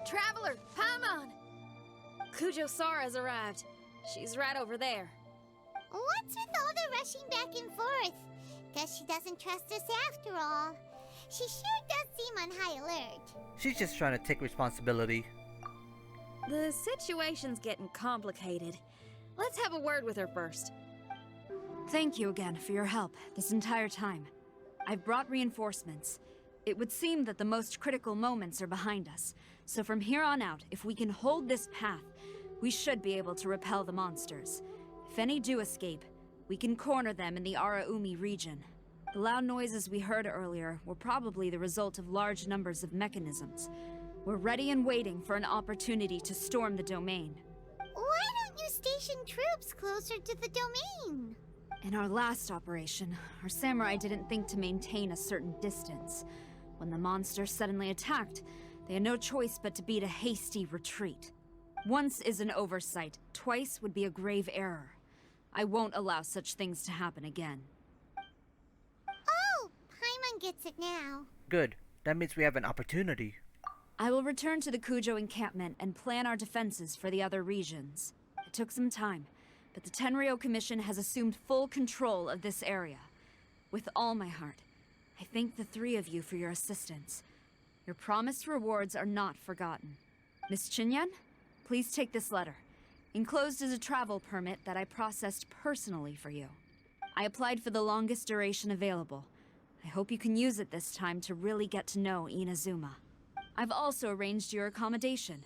Traveler, Paimon! Kujo-Sara's arrived. She's right over there. What's with all the rushing back and forth? Guess she doesn't trust us after all. She sure does seem on high alert. She's just trying to take responsibility. The situation's getting complicated. Let's have a word with her first. Thank you again for your help this entire time. I've brought reinforcements. It would seem that the most critical moments are behind us, so from here on out, if we can hold this path, we should be able to repel the monsters. If any do escape, we can corner them in the Araumi region. The loud noises we heard earlier were probably the result of large numbers of mechanisms. We're ready and waiting for an opportunity to storm the domain. Why don't you station troops closer to the domain? In our last operation, our samurai didn't think to maintain a certain distance. When the monsters suddenly attacked, they had no choice but to beat a hasty retreat. Once is an oversight, twice would be a grave error. I won't allow such things to happen again. Oh, Paimon gets it now. Good. That means we have an opportunity. I will return to the Kujo encampment and plan our defenses for the other regions. It took some time, but the Tenryou Commission has assumed full control of this area. With all my heart, I thank the three of you for your assistance. Your promised rewards are not forgotten. Miss Chinyan, please take this letter. Enclosed is a travel permit that I processed personally for you. I applied for the longest duration available. I hope you can use it this time to really get to know Inazuma. I've also arranged your accommodation.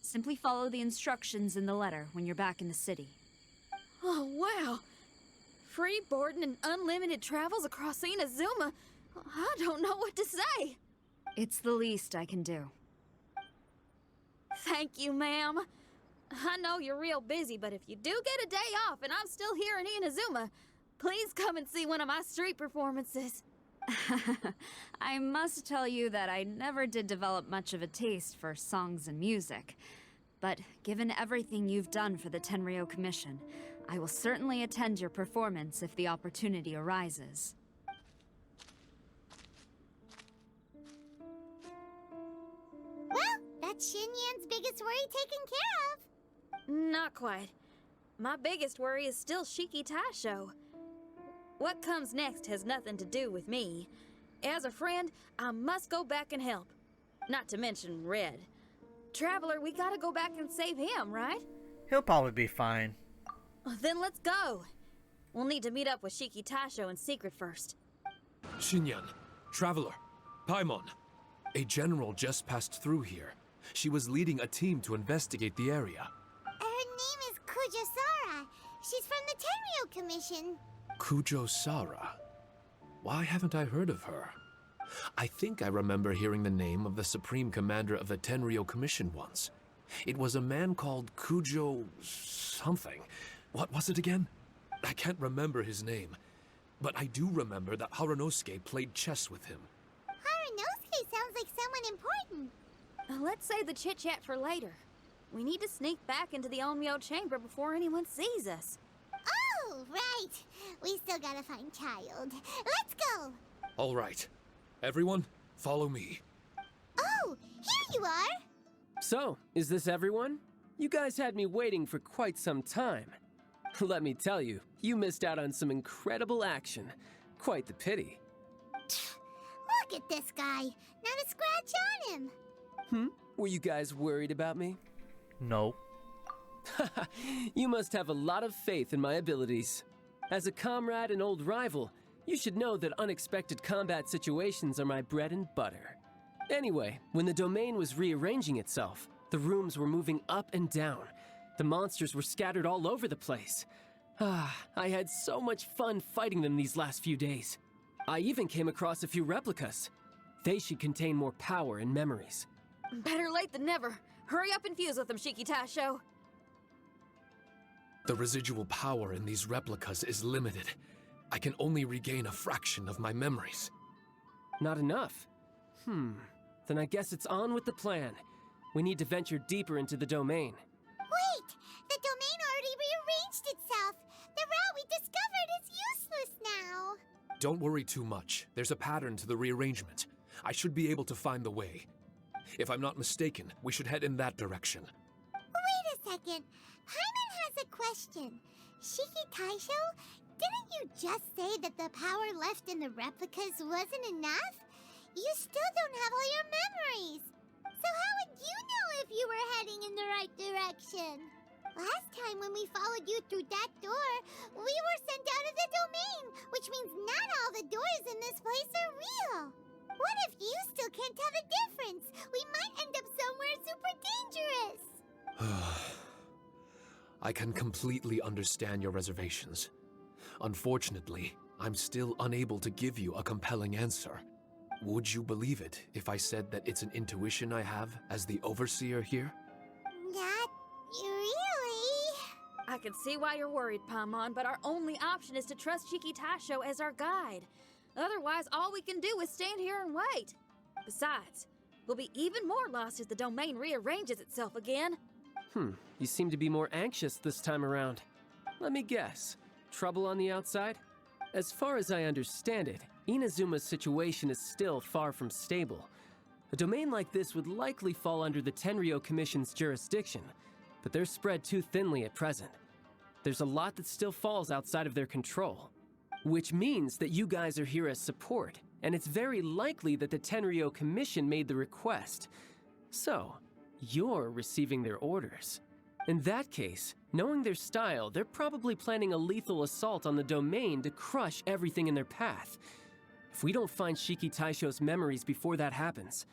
Simply follow the instructions in the letter when you're back in the city. Oh, wow. Free boarding and unlimited travels across Inazuma. I don't know what to say. It's the least I can do. Thank you, ma'am. I know you're real busy, but if you do get a day off and I'm still here in Inazuma, please come and see one of my street performances. I must tell you that I never did develop much of a taste for songs and music. But given everything you've done for the Tenryou Commission, I will certainly attend your performance if the opportunity arises. Well, that's Xinyan's biggest worry taken care of. Not quite. My biggest worry is still Shiki Taisho. What comes next has nothing to do with me. As a friend, I must go back and help. Not to mention Red. Traveler, we gotta go back and save him, right? He'll probably be fine. Then let's go. We'll need to meet up with Shiki Taisho in secret first. Xinyan, Traveler, Paimon. A general just passed through here. She was leading a team to investigate the area. Her name is Kujo-Sara. She's from the Tenryou Commission. Kujo-Sara? Why haven't I heard of her? I think I remember hearing the name of the Supreme Commander of the Tenryou Commission once. It was a man called Kujo... something. What was it again? I can't remember his name. But I do remember that Haranosuke played chess with him. Haranosuke sounds like someone important. Let's save the chit-chat for later. We need to sneak back into the Onmyou chamber before anyone sees us. Oh, right. We still gotta find Child. Let's go. All right. Everyone, follow me. Oh, here you are. So, is this everyone? You guys had me waiting for quite some time. Let me tell you, you missed out on some incredible action. Quite the pity. Look at this guy. Not a scratch on him. Were you guys worried about me? No. You must have a lot of faith in my abilities. As a comrade and old rival, you should know that unexpected combat situations are my bread and butter. Anyway, when the domain was rearranging itself, the rooms were moving up and down. The monsters were scattered all over the place. I had so much fun fighting them these last few days. I even came across a few replicas. They should contain more power and memories. Better late than never. Hurry up and fuse with them, Shiki Taisho. The residual power in these replicas is limited. I can only regain a fraction of my memories. Not enough? Then I guess it's on with the plan. We need to venture deeper into the domain. Wait, the domain already rearranged itself. The route we discovered is useless now. Don't worry too much. There's a pattern to the rearrangement. I should be able to find the way. If I'm not mistaken, we should head in that direction. Wait a second. Paimon has a question. Shiki Taisho, didn't you just say that the power left in the replicas wasn't enough? You still don't have all your memories. So how would you know if you were heading in the right direction? Last time when we followed you through that door, we were sent out of the domain, which means not all the doors in this place are real. What if you still can't tell the difference? We might end up somewhere super dangerous. I can completely understand your reservations. Unfortunately, I'm still unable to give you a compelling answer. Would you believe it if I said that it's an intuition I have as the overseer here? Not really. I can see why you're worried, Paimon, but our only option is to trust Shiki Taisho as our guide. Otherwise, all we can do is stand here and wait. Besides, we'll be even more lost if the domain rearranges itself again. You seem to be more anxious this time around. Let me guess. Trouble on the outside? As far as I understand it, Inazuma's situation is still far from stable. A domain like this would likely fall under the Tenryou Commission's jurisdiction, but they're spread too thinly at present. There's a lot that still falls outside of their control. Which means that you guys are here as support, and it's very likely that the Tenryou Commission made the request. So, you're receiving their orders. In that case, knowing their style, they're probably planning a lethal assault on the domain to crush everything in their path. If we don't find Shiki Taisho's memories before that happens,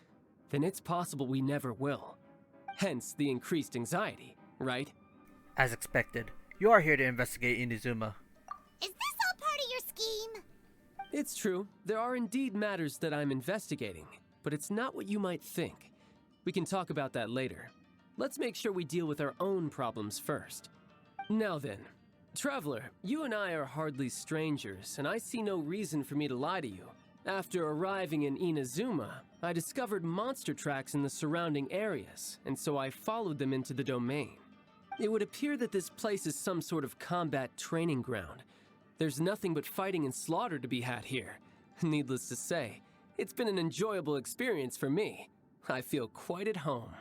then it's possible we never will. Hence the increased anxiety, right? As expected, you are here to investigate Inazuma. Is this all part of your scheme? It's true, there are indeed matters that I'm investigating, but it's not what you might think. We can talk about that later. Let's make sure we deal with our own problems first. Now then, Traveler, you and I are hardly strangers, and I see no reason for me to lie to you. After arriving in Inazuma, I discovered monster tracks in the surrounding areas, and so I followed them into the domain. It would appear that this place is some sort of combat training ground. There's nothing but fighting and slaughter to be had here. Needless to say, it's been an enjoyable experience for me. I feel quite at home.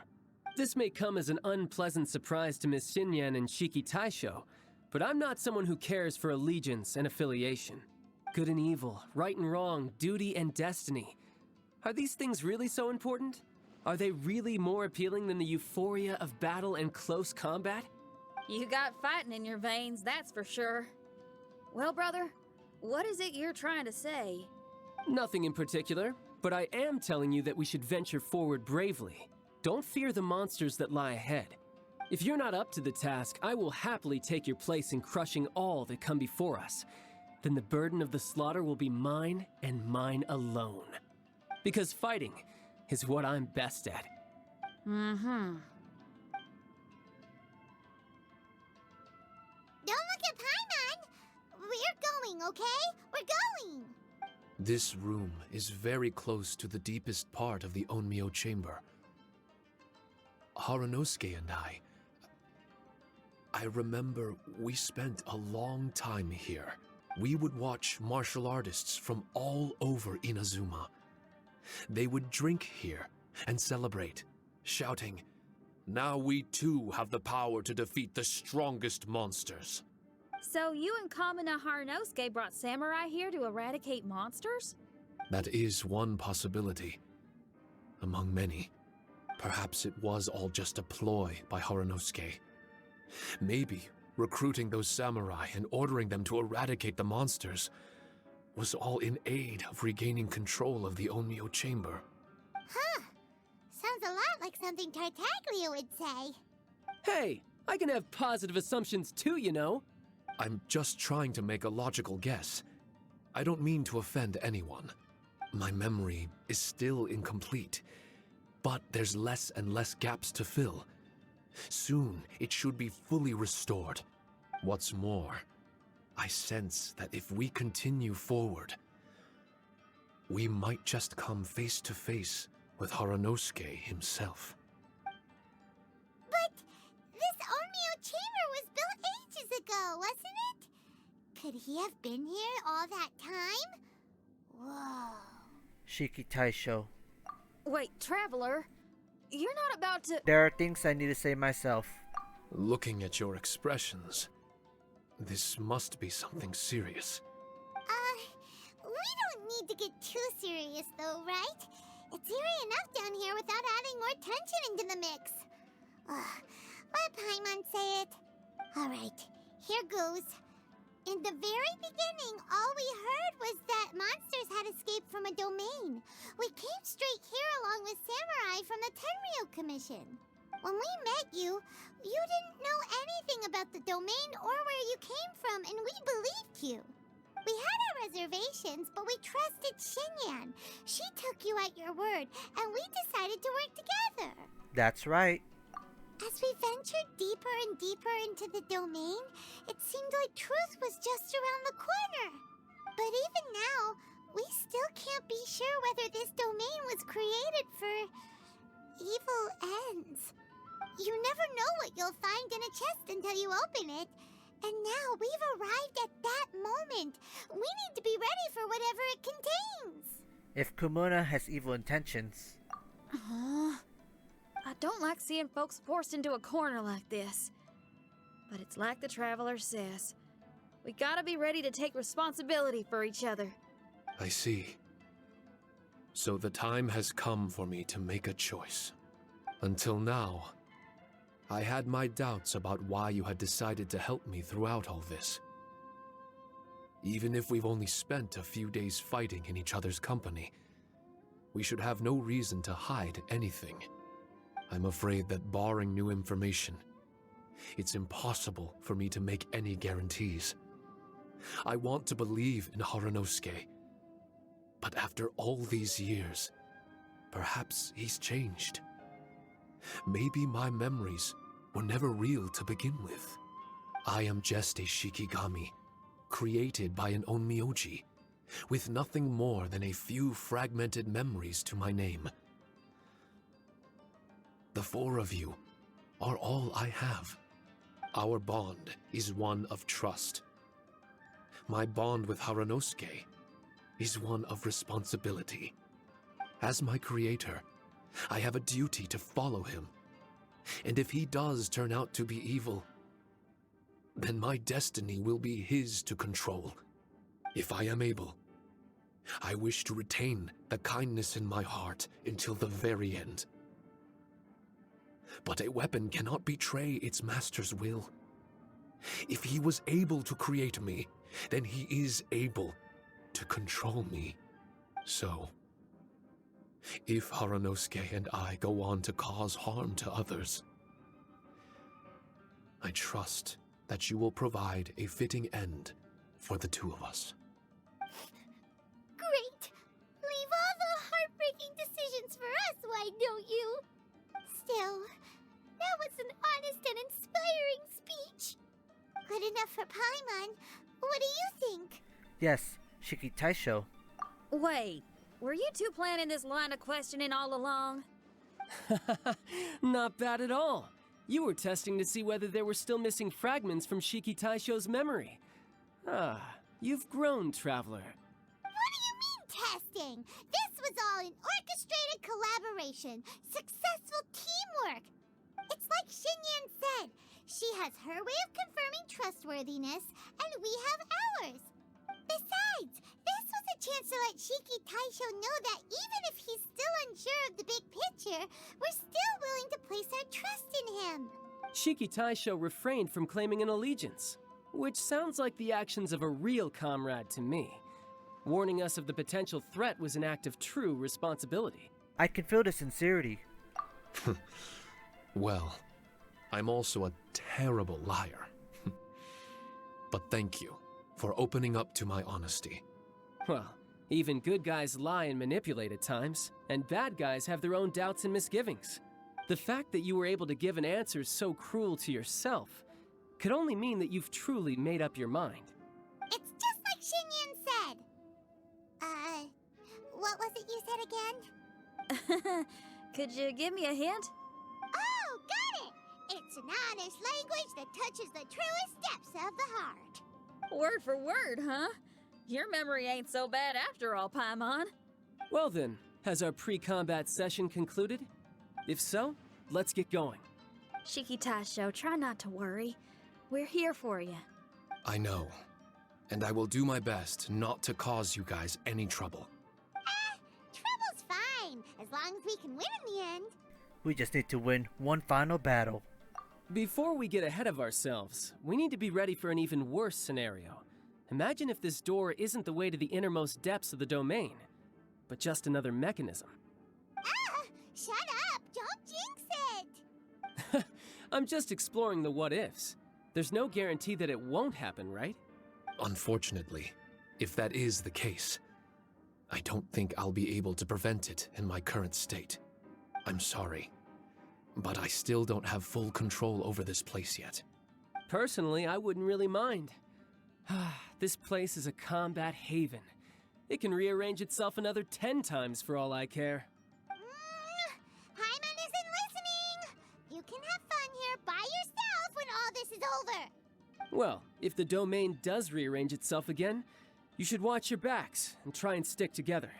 This may come as an unpleasant surprise to Miss Xinyan and Shiki Taisho, but I'm not someone who cares for allegiance and affiliation. Good and evil, right and wrong, duty and destiny. Are these things really so important? Are they really more appealing than the euphoria of battle and close combat? You got fighting in your veins, that's for sure. Well, brother, what is it you're trying to say? Nothing in particular, but I am telling you that we should venture forward bravely. Don't fear the monsters that lie ahead. If you're not up to the task, I will happily take your place in crushing all that come before us. Then the burden of the slaughter will be mine and mine alone. Because fighting is what I'm best at. Don't look at Paimon! We're going, okay? We're going! This room is very close to the deepest part of the Onmyou chamber. Harunosuke and I remember we spent a long time here. We would watch martial artists from all over Inazuma. They would drink here and celebrate, shouting, "Now we too have the power to defeat the strongest monsters." So you and Kamina Harunosuke brought samurai here to eradicate monsters? That is one possibility, among many. Perhaps it was all just a ploy by Harunosuke. Maybe recruiting those samurai and ordering them to eradicate the monsters was all in aid of regaining control of the Onmyou chamber. Huh. Sounds a lot like something Tartaglia would say. Hey, I can have positive assumptions too, you know. I'm just trying to make a logical guess. I don't mean to offend anyone. My memory is still incomplete, but there's less and less gaps to fill. Soon, it should be fully restored. What's more, I sense that if we continue forward, we might just come face to face with Harunosuke himself. But this Onmyou chamber was built ages ago, wasn't it? Could he have been here all that time? Whoa. Shiki Taisho. Wait, Traveler, you're not about to... There are things I need to say myself. Looking at your expressions, this must be something serious. We don't need to get too serious though, right? It's eerie enough down here without adding more tension into the mix. Let Paimon say it. Alright, here goes. In the very beginning, all we heard was that monsters had escaped from a domain. We came straight here along with Samurai from the Tenryou Commission. When we met you, you didn't know anything about the domain or where you came from, and we believed you. We had our reservations, but we trusted Xinyan. She took you at your word, and we decided to work together. That's right. As we ventured deeper and deeper into the domain, it seemed like truth was just around the corner. But even now, we still can't be sure whether this domain was created for evil ends. You never know what you'll find in a chest until you open it. And now we've arrived at that moment. We need to be ready for whatever it contains. If Kumuna has evil intentions... I don't like seeing folks forced into a corner like this. But it's like the Traveler says. We gotta be ready to take responsibility for each other. I see. So the time has come for me to make a choice. Until now, I had my doubts about why you had decided to help me throughout all this. Even if we've only spent a few days fighting in each other's company, we should have no reason to hide anything. I'm afraid that barring new information, it's impossible for me to make any guarantees. I want to believe in Haranosuke, but after all these years, perhaps he's changed. Maybe my memories were never real to begin with. I am just a Shikigami, created by an Onmyou, with nothing more than a few fragmented memories to my name. The four of you are all I have. Our bond is one of trust. My bond with Haranosuke is one of responsibility. As my creator, I have a duty to follow him. And if he does turn out to be evil, then my destiny will be his to control. If I am able, I wish to retain the kindness in my heart until the very end. But a weapon cannot betray its master's will. If he was able to create me, then he is able to control me. So, if Haranosuke and I go on to cause harm to others, I trust that you will provide a fitting end for the two of us. Great! Leave all the heartbreaking decisions for us, why don't you? Still, that was an honest and inspiring speech. Good enough for Paimon. What do you think? Yes, Shiki Taisho. Wait, were you two planning this line of questioning all along? Not bad at all. You were testing to see whether there were still missing fragments from Shiki Taisho's memory. Ah, you've grown, Traveler. What do you mean, testing? This was all an orchestrated collaboration. Successful teamwork. It's like Xinyan said. She has her way of confirming trustworthiness, and we have ours. Besides, this was a chance to let Shiki Taisho know that even if he's still unsure of the big picture, we're still willing to place our trust in him. Shiki Taisho refrained from claiming an allegiance, which sounds like the actions of a real comrade to me. Warning us of the potential threat was an act of true responsibility. I can feel the sincerity. Well, I'm also a terrible liar. But thank you for opening up to my honesty. Well, even good guys lie and manipulate at times, and bad guys have their own doubts and misgivings. The fact that you were able to give an answer so cruel to yourself could only mean that you've truly made up your mind. It's just like Xinyan said. What was it you said again? Could you give me a hint? Oh, got it! It's an honest language that touches the truest depths of the heart. Word for word, huh? Your memory ain't so bad after all, Paimon. Well then, has our pre-combat session concluded? If so, let's get going. Shiki Taisho, try not to worry. We're here for you. I know. And I will do my best not to cause you guys any trouble. Trouble's fine, as long as we can win in the end. We just need to win one final battle. Before we get ahead of ourselves, we need to be ready for an even worse scenario. Imagine if this door isn't the way to the innermost depths of the domain, but just another mechanism. Shut up! Don't jinx it! I'm just exploring the what-ifs. There's no guarantee that it won't happen, right? Unfortunately, if that is the case, I don't think I'll be able to prevent it in my current state. I'm sorry, but I still don't have full control over this place yet. Personally, I wouldn't really mind. This place is a combat haven. It can rearrange itself another 10 times for all I care. Paimon isn't listening! You can have fun here by yourself when all this is over! Well, if the domain does rearrange itself again, you should watch your backs and try and stick together.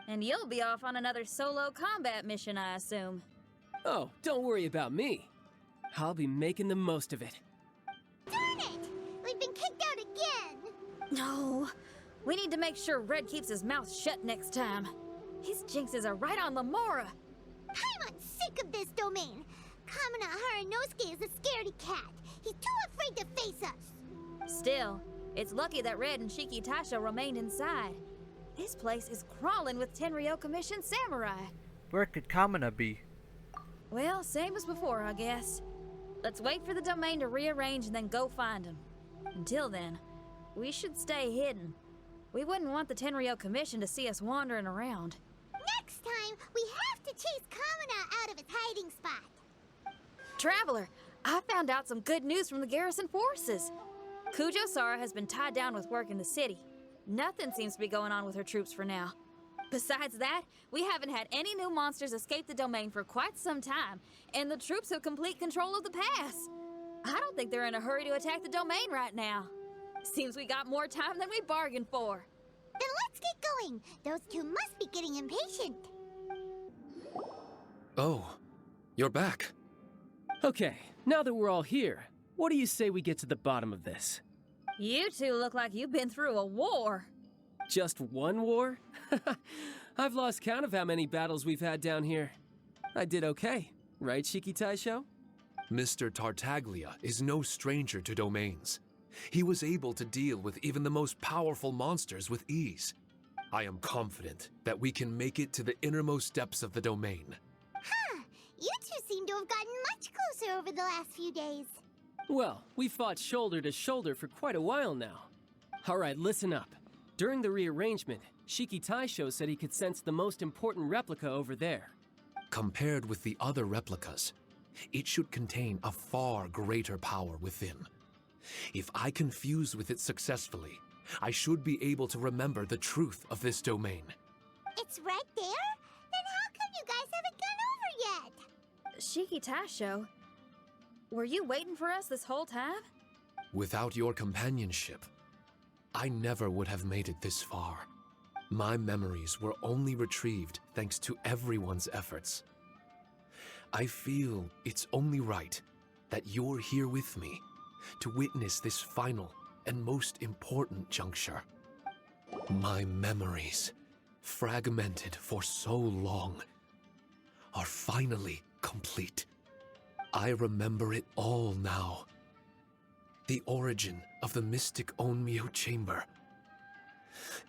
And you'll be off on another solo combat mission, I assume. Oh, don't worry about me. I'll be making the most of it. Darn it! We've been kicked out again! No. We need to make sure Red keeps his mouth shut next time. His jinxes are right on Lamora. Paimon's sick of this domain! Kamina Haranosuke is a scaredy cat. He's too afraid to face us! Still, it's lucky that Red and Shiki Taisho remained inside. This place is crawling with Tenryo Commission samurai. Where could Kamina be? Well, same as before, I guess. Let's wait for the domain to rearrange and then go find him. Until then, we should stay hidden. We wouldn't want the Tenryo Commission to see us wandering around. Next time, we have to chase Kamina out of its hiding spot! Traveler, I found out some good news from the garrison forces. Kujo Sara has been tied down with work in the city. Nothing seems to be going on with her troops for now. Besides that, we haven't had any new monsters escape the domain for quite some time, and the troops have complete control of the pass. I don't think they're in a hurry to attack the domain right now. Seems we got more time than we bargained for. Then let's get going! Those two must be getting impatient. Oh, you're back. Okay, now that we're all here, what do you say we get to the bottom of this? You two look like you've been through a war. Just one war? I've lost count of how many battles we've had down here. I did okay, right, Shiki Taisho? Mr. Tartaglia is no stranger to domains. He was able to deal with even the most powerful monsters with ease. I am confident that we can make it to the innermost depths of the domain. Huh, you two seem to have gotten much closer over the last few days. Well, we fought shoulder to shoulder for quite a while now. Alright, listen up. During the rearrangement, Shiki Taisho said he could sense the most important replica over there. Compared with the other replicas, it should contain a far greater power within. If I can fuse with it successfully, I should be able to remember the truth of this domain. It's right there? Then how come you guys haven't gone over yet? Shiki Taisho, were you waiting for us this whole time? Without your companionship, I never would have made it this far. My memories were only retrieved thanks to everyone's efforts. I feel it's only right that you're here with me to witness this final and most important juncture. My memories, fragmented for so long, are finally complete. I remember it all now. The origin of the mystic Onmyou chamber.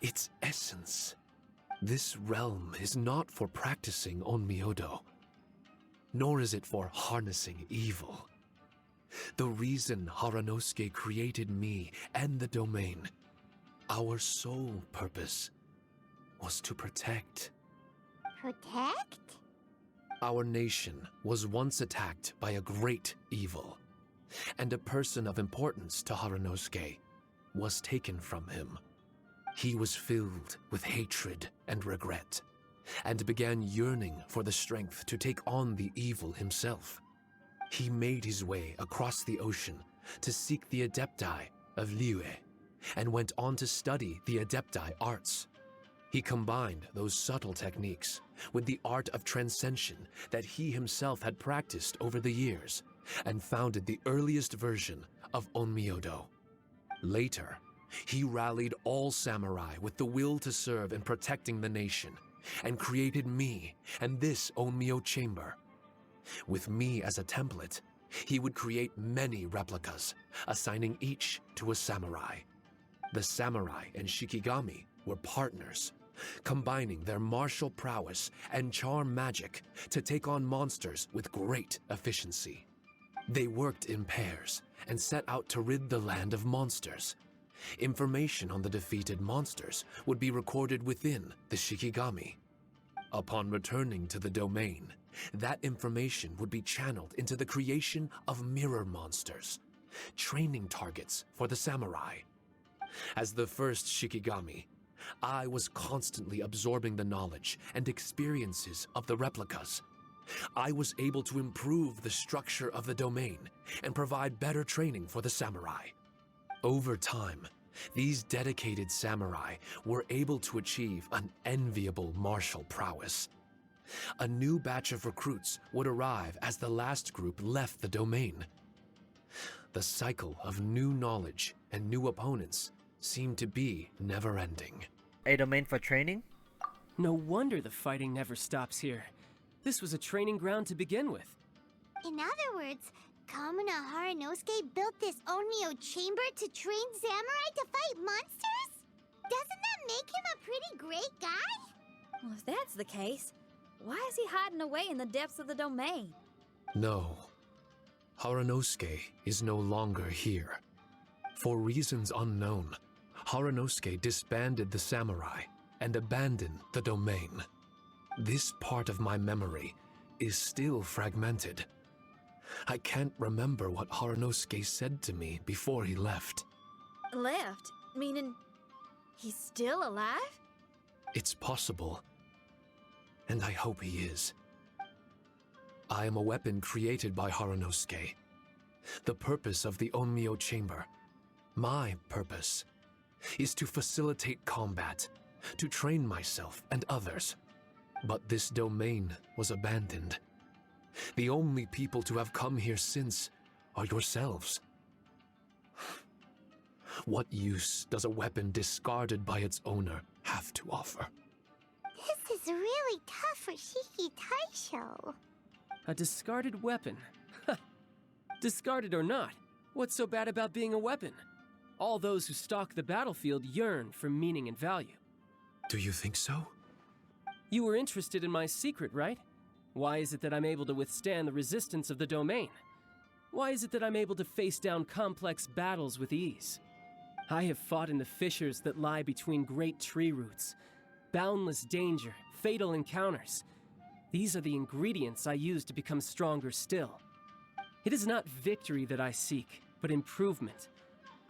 Its essence. This realm is not for practicing Onmyodo, nor is it for harnessing evil. The reason Haranosuke created me and the domain, our sole purpose, was to protect. Protect? Our nation was once attacked by a great evil, and a person of importance to Haranosuke was taken from him. He was filled with hatred and regret, and began yearning for the strength to take on the evil himself. He made his way across the ocean to seek the Adepti of Liyue, and went on to study the Adepti arts. He combined those subtle techniques with the art of transcension that he himself had practiced over the years and founded the earliest version of Onmyou. Later, he rallied all samurai with the will to serve in protecting the nation and created me and this Onmyou chamber. With me as a template, he would create many replicas, assigning each to a samurai. The samurai and Shikigami were partners, combining their martial prowess and charm magic to take on monsters with great efficiency. They worked in pairs and set out to rid the land of monsters. Information on the defeated monsters would be recorded within the Shikigami. Upon returning to the domain, that information would be channeled into the creation of mirror monsters, training targets for the samurai. As the first Shikigami, I was constantly absorbing the knowledge and experiences of the replicas. I was able to improve the structure of the domain and provide better training for the samurai. Over time, these dedicated samurai were able to achieve an enviable martial prowess. A new batch of recruits would arrive as the last group left the domain. The cycle of new knowledge and new opponents seemed to be never-ending. A domain for training? No wonder the fighting never stops here. This was a training ground to begin with. In other words, Kamuna Haranosuke built this Onmyou chamber to train samurai to fight monsters? Doesn't that make him a pretty great guy? Well, if that's the case, why is he hiding away in the depths of the domain? No, Haranosuke is no longer here. For reasons unknown, Haranosuke disbanded the samurai and abandoned the domain. This part of my memory is still fragmented. I can't remember what Haranosuke said to me before he left. Left? Meaning he's still alive? It's possible, and I hope he is. I am a weapon created by Haranosuke. The purpose of the Onmyou chamber, my purpose, is to facilitate combat, to train myself and others. But this domain was abandoned. The only people to have come here since are yourselves. What use does a weapon discarded by its owner have to offer? This is really tough for Shiki Taisho. A discarded weapon. Discarded or not, what's so bad about being a weapon? All those who stalk the battlefield yearn for meaning and value. Do you think so? You were interested in my secret, right? Why is it that I'm able to withstand the resistance of the domain? Why is it that I'm able to face down complex battles with ease? I have fought in the fissures that lie between great tree roots. Boundless danger, fatal encounters. These are the ingredients I use to become stronger still. It is not victory that I seek, but improvement.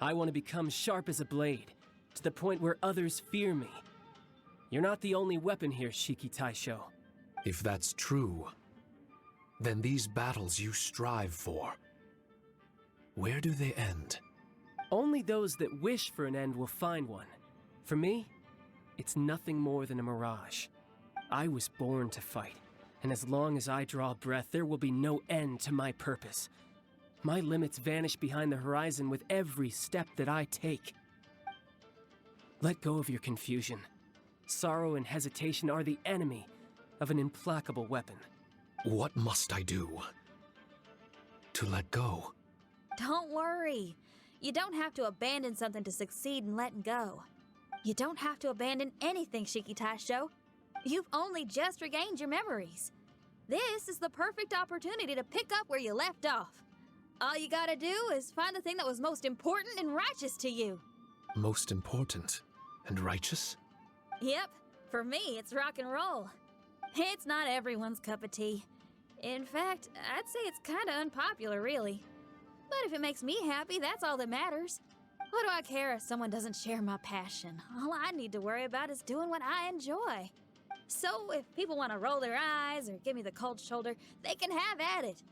I want to become sharp as a blade, to the point where others fear me. You're not the only weapon here, Shiki Taisho. If that's true, then these battles you strive for, where do they end? Only those that wish for an end will find one. For me, it's nothing more than a mirage. I was born to fight, and as long as I draw breath, there will be no end to my purpose. My limits vanish behind the horizon with every step that I take. Let go of your confusion. Sorrow and hesitation are the enemy of an implacable weapon. What must I do to let go? Don't worry. You don't have to abandon something to succeed in letting go. You don't have to abandon anything, Shiki Taisho. You've only just regained your memories. This is the perfect opportunity to pick up where you left off. All you gotta do is find the thing that was most important and righteous to you. Most important and righteous? Yep, for me, it's rock and roll. It's not everyone's cup of tea. In fact, I'd say it's kinda unpopular, really. But if it makes me happy, that's all that matters. What do I care if someone doesn't share my passion? All I need to worry about is doing what I enjoy. So if people want to roll their eyes or give me the cold shoulder, they can have at it.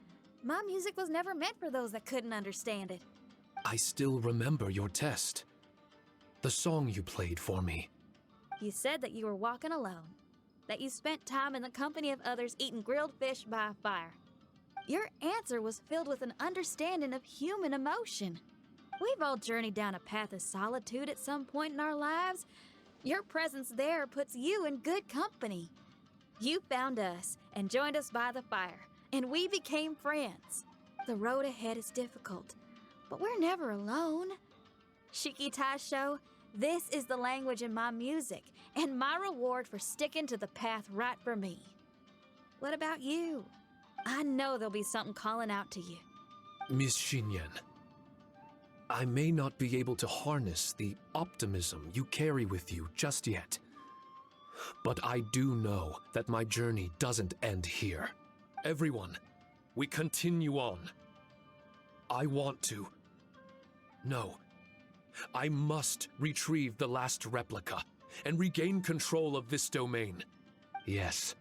My music was never meant for those that couldn't understand it. I still remember your test. The song you played for me. You said that you were walking alone, that you spent time in the company of others eating grilled fish by a fire. Your answer was filled with an understanding of human emotion. We've all journeyed down a path of solitude at some point in our lives. Your presence there puts you in good company. You found us and joined us by the fire, and we became friends. The road ahead is difficult, but we're never alone. Shiki Taisho, this is the language in my music, and my reward for sticking to the path right for me. What about you? I know there'll be something calling out to you. Miss Xinyan, I may not be able to harness the optimism you carry with you just yet, but I do know that my journey doesn't end here. Everyone, we continue on. I want to. No. I must retrieve the last replica and regain control of this domain. Yes,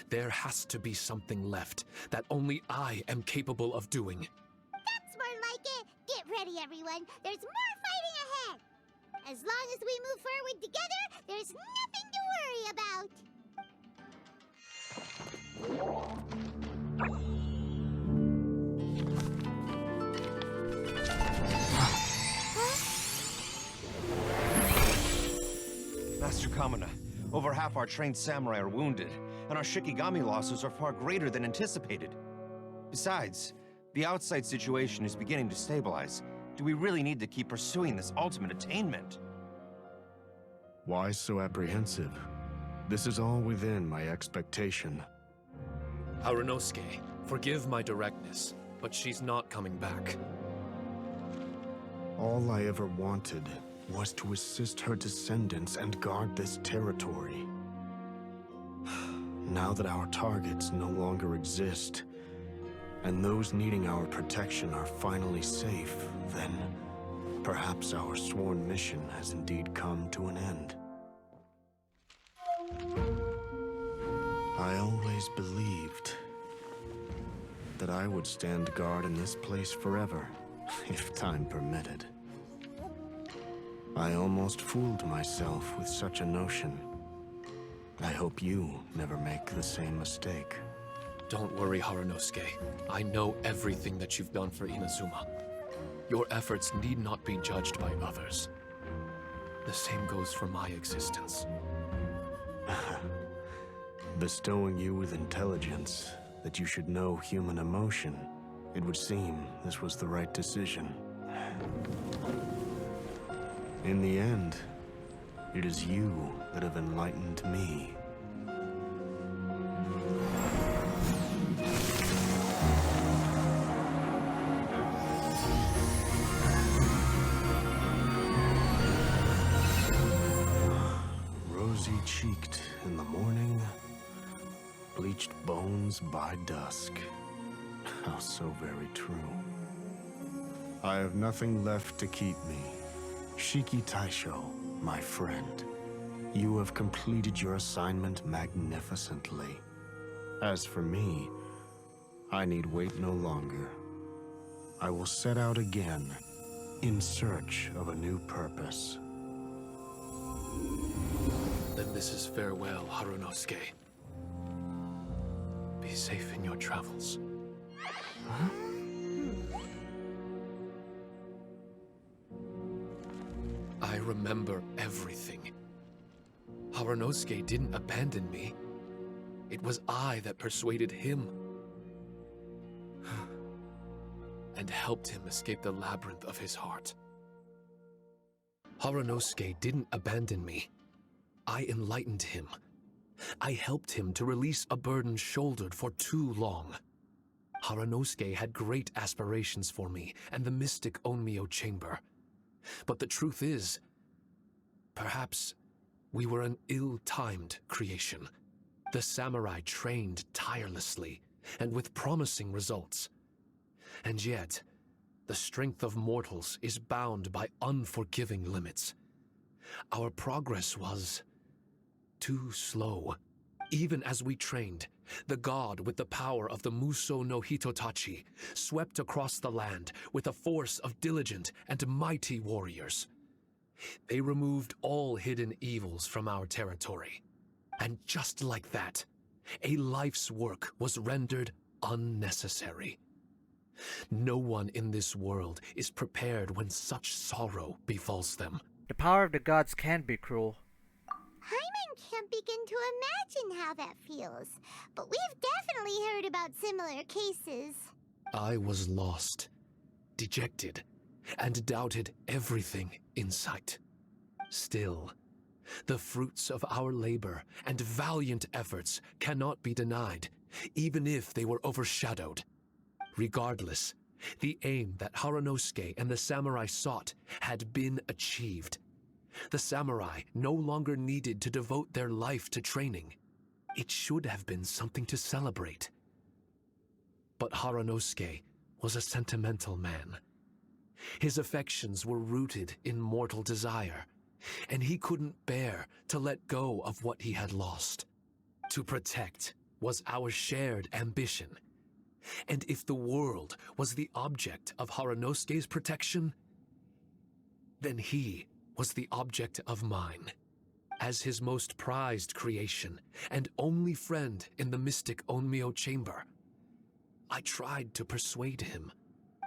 there has to be something left that only I am capable of doing. That's more like it. Get ready, everyone. There's more fighting ahead. As long as we move forward together, there's nothing to worry about. Master Kamina, over half our trained samurai are wounded, and our Shikigami losses are far greater than anticipated. Besides, the outside situation is beginning to stabilize. Do we really need to keep pursuing this ultimate attainment? Why so apprehensive? This is all within my expectation. Harunosuke, forgive my directness, but she's not coming back. All I ever wanted was to assist her descendants and guard this territory. Now that our targets no longer exist, and those needing our protection are finally safe, then perhaps our sworn mission has indeed come to an end. I always believed that I would stand guard in this place forever, if time permitted. I almost fooled myself with such a notion. I hope you never make the same mistake. Don't worry, Harunosuke. I know everything that you've done for Inazuma. Your efforts need not be judged by others. The same goes for my existence. Bestowing you with intelligence, that you should know human emotion, it would seem this was the right decision. In the end, it is you that have enlightened me. Rosy-cheeked in the morning, bleached bones by dusk. How so very true. I have nothing left to keep me. Shiki Taisho, my friend, you have completed your assignment magnificently. As for me, I need wait no longer. I will set out again, in search of a new purpose. Then this is farewell, Harunosuke. Be safe in your travels. Huh? I remember everything. Harunosuke didn't abandon me. It was I that persuaded him. And helped him escape the labyrinth of his heart. Harunosuke didn't abandon me. I enlightened him. I helped him to release a burden shouldered for too long. Harunosuke had great aspirations for me and the mystic Onmyou chamber. But the truth is, perhaps we were an ill-timed creation. The samurai trained tirelessly and with promising results. And yet, the strength of mortals is bound by unforgiving limits. Our progress was too slow. Even as we trained, the god with the power of the Muso no Hitotachi swept across the land with a force of diligent and mighty warriors. They removed all hidden evils from our territory. And just like that, a life's work was rendered unnecessary. No one in this world is prepared when such sorrow befalls them. The power of the gods can be cruel. Paimon can't begin to imagine how that feels, but we've definitely heard about similar cases. I was lost, dejected, and doubted everything in sight. Still, the fruits of our labor and valiant efforts cannot be denied, even if they were overshadowed. Regardless, the aim that Haranosuke and the samurai sought had been achieved. The samurai no longer needed to devote their life to training. It should have been something to celebrate. But Haranosuke was a sentimental man. His affections were rooted in mortal desire, and he couldn't bear to let go of what he had lost. To protect was our shared ambition. And if the world was the object of Haranosuke's protection, then he was the object of mine. As his most prized creation and only friend in the mystic Onmyou chamber, I tried to persuade him.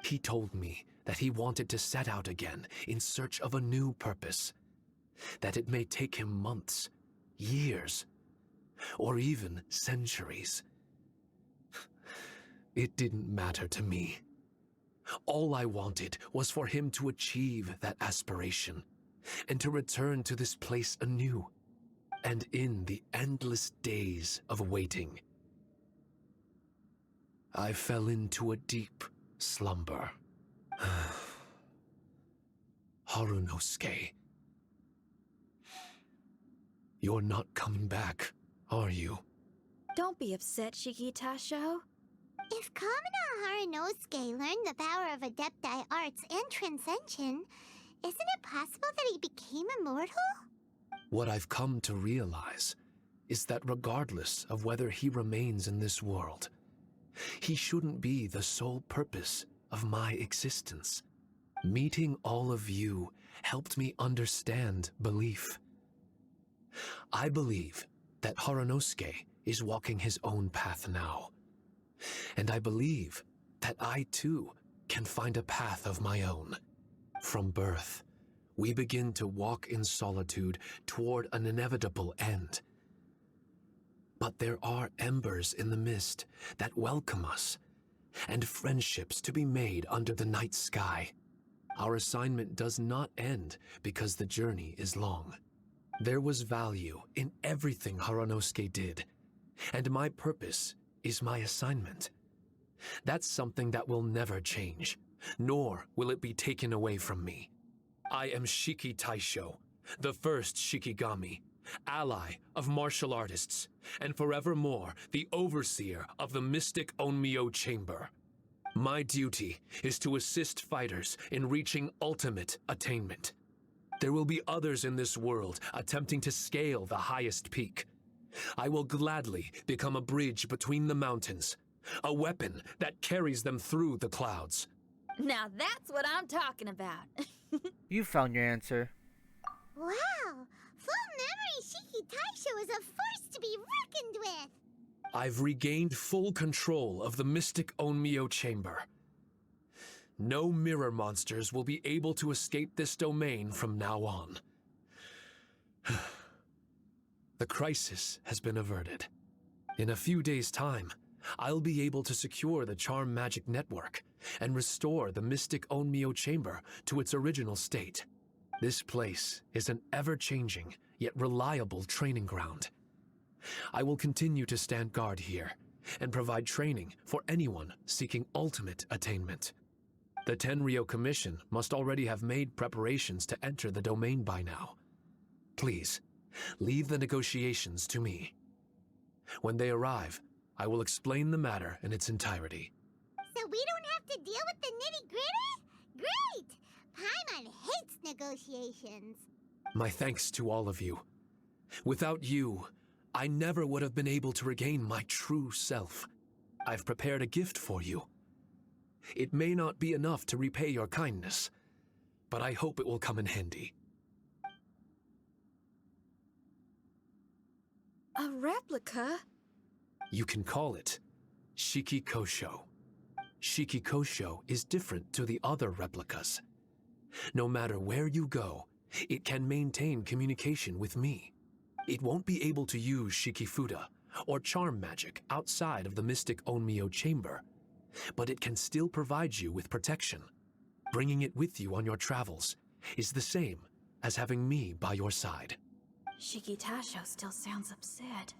He told me that he wanted to set out again in search of a new purpose, that it may take him months, years, or even centuries. It didn't matter to me. All I wanted was for him to achieve that aspiration, and to return to this place anew, and in the endless days of waiting, I fell into a deep slumber. Haranosuke, you're not coming back, are you? Don't be upset, Shiki Taisho. If Kamina Haranosuke learned the power of Adepti Arts and Transcension, isn't it possible that he became immortal? What I've come to realize is that regardless of whether he remains in this world, he shouldn't be the sole purpose of my existence. Meeting all of you helped me understand belief. I believe that Haranosuke is walking his own path now. And I believe that I too can find a path of my own. From birth, we begin to walk in solitude toward an inevitable end. But there are embers in the mist that welcome us, and friendships to be made under the night sky. Our assignment does not end because the journey is long. There was value in everything Haranosuke did, and my purpose is my assignment. That's something that will never change, nor will it be taken away from me. I am Shiki Taisho, the first Shikigami, ally of martial artists, and forevermore the overseer of the mystic Onmyou chamber. My duty is to assist fighters in reaching ultimate attainment. There will be others in this world attempting to scale the highest peak. I will gladly become a bridge between the mountains, a weapon that carries them through the clouds. Now that's what I'm talking about. You found your answer. Wow! Full memory Shiki Taisho is a force to be reckoned with! I've regained full control of the mystic Onmyou chamber. No mirror monsters will be able to escape this domain from now on. The crisis has been averted. In a few days' time, I'll be able to secure the charm magic network and restore the mystic Onmyou chamber to its original state. This place is an ever-changing yet reliable training ground. I will continue to stand guard here and provide training for anyone seeking ultimate attainment. The Tenryou Commission must already have made preparations to enter the domain by now. Please, leave the negotiations to me. When they arrive, I will explain the matter in its entirety. So we don't have to deal with the nitty-gritty? Great! Paimon hates negotiations. My thanks to all of you. Without you, I never would have been able to regain my true self. I've prepared a gift for you. It may not be enough to repay your kindness, but I hope it will come in handy. A replica? You can call it Shiki Kosho. Shiki Kosho is different to the other replicas. No matter where you go, it can maintain communication with me. It won't be able to use Shikifuda or charm magic outside of the mystic Onmyou chamber, but it can still provide you with protection. Bringing it with you on your travels is the same as having me by your side. Shiki Taisho still sounds upset.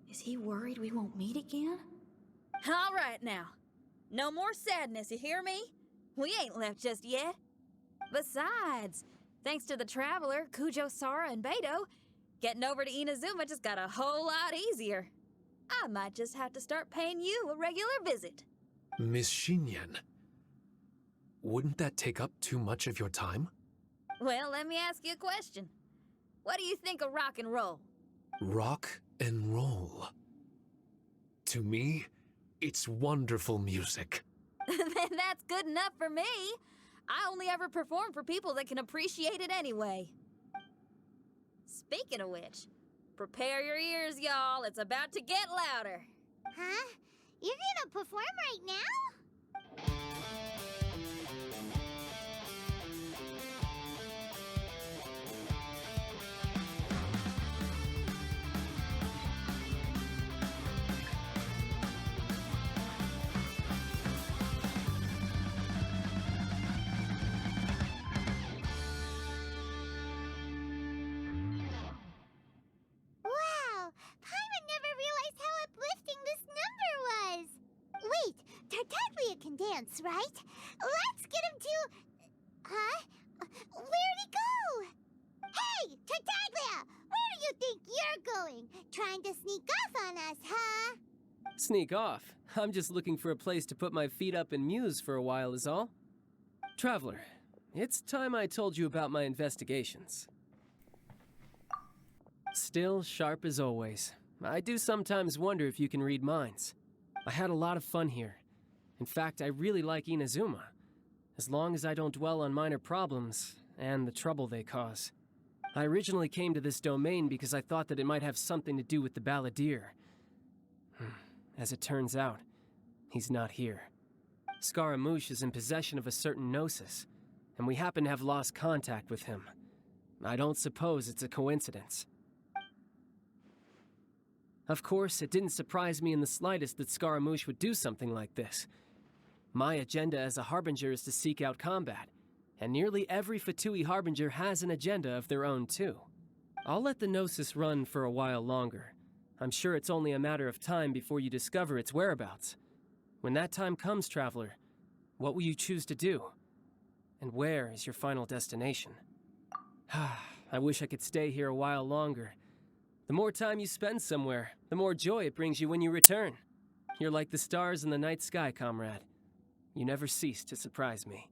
Is he worried we won't meet again? All right now. No more sadness, you hear me? We ain't left just yet. Besides, thanks to the Traveler, Kujo, Sara, and Beto, getting over to Inazuma just got a whole lot easier. I might just have to start paying you a regular visit. Miss Xinyan, wouldn't that take up too much of your time? Well, let me ask you a question. What do you think of rock and roll? Rock and roll. To me, it's wonderful music. Then that's good enough for me. I only ever perform for people that can appreciate it anyway. Speaking of which, prepare your ears, y'all. It's about to get louder. Huh? You're gonna perform right now? Wow! Paimon never realized how uplifting this number was! Wait, Tartaglia can dance, right? Let's get him to... Huh? Where'd he go? Hey, Tartaglia! Where do you think you're going? Trying to sneak off on us, huh? Sneak off? I'm just looking for a place to put my feet up and muse for a while is all. Traveler, it's time I told you about my investigations. Still sharp as always. I do sometimes wonder if you can read minds. I had a lot of fun here. In fact, I really like Inazuma, as long as I don't dwell on minor problems and the trouble they cause. I originally came to this domain because I thought that it might have something to do with the balladeer. As it turns out, he's not here. Scaramouche is in possession of a certain gnosis, and we happen to have lost contact with him. I don't suppose it's a coincidence. Of course, it didn't surprise me in the slightest that Scaramouche would do something like this. My agenda as a Harbinger is to seek out combat, and nearly every Fatui Harbinger has an agenda of their own too. I'll let the Gnosis run for a while longer. I'm sure it's only a matter of time before you discover its whereabouts. When that time comes, Traveler, what will you choose to do? And where is your final destination? I wish I could stay here a while longer. The more time you spend somewhere, the more joy it brings you when you return. You're like the stars in the night sky, comrade. You never cease to surprise me.